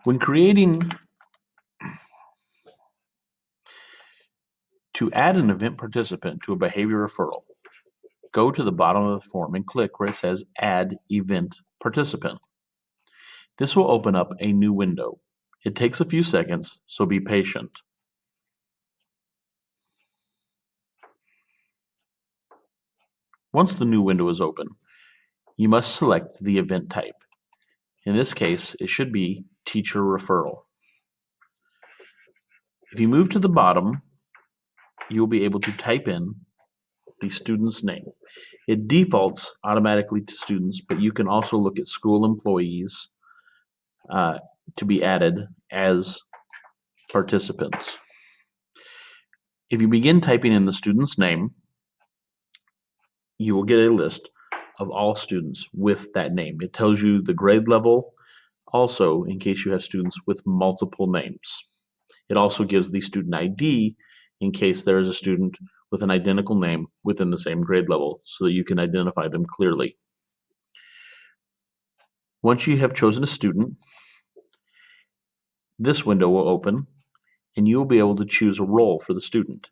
When creating to add an event participant to a behavior referral, go to the bottom of the form and click where it says Add Event Participant. This will open up a new window. It takes a few seconds, so be patient. Once the new window is open, you must select the event type. In this case, it should be Teacher Referral. If you move to the bottom, you will be able to type in the student's name. It defaults automatically to students, but you can also look at school employees to be added as participants. If you begin typing in the student's name, you will get a list of all students with that name. It tells you the grade level, also in case you have students with multiple names. It also gives the student ID in case there is a student with an identical name within the same grade level so that you can identify them clearly. Once you have chosen a student, this window will open and you will be able to choose a role for the student.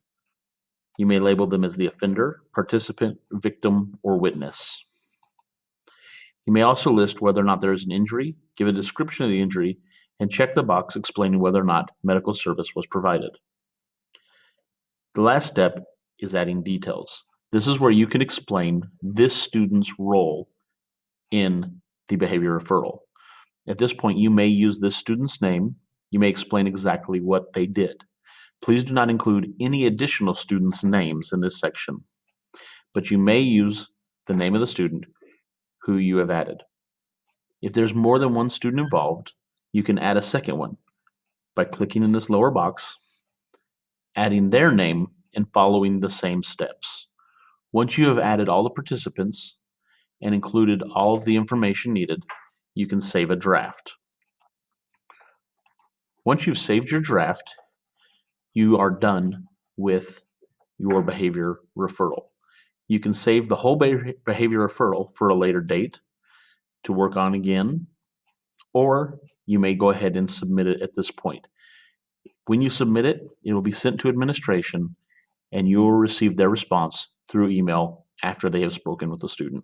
You may label them as the offender, participant, victim, or witness. You may also list whether or not there is an injury, give a description of the injury, and check the box explaining whether or not medical service was provided. The last step is adding details. This is where you can explain this student's role in the behavior referral. At this point, you may use this student's name. You may explain exactly what they did. Please do not include any additional students' names in this section, but you may use the name of the student who you have added. If there's more than one student involved, you can add a second one by clicking in this lower box, adding their name, and following the same steps. Once you have added all the participants and included all of the information needed, you can save a draft. Once you've saved your draft, you are done with your behavior referral. You can save the whole behavior referral for a later date to work on again, or you may go ahead and submit it at this point. When you submit it, it will be sent to administration and you will receive their response through email after they have spoken with the student.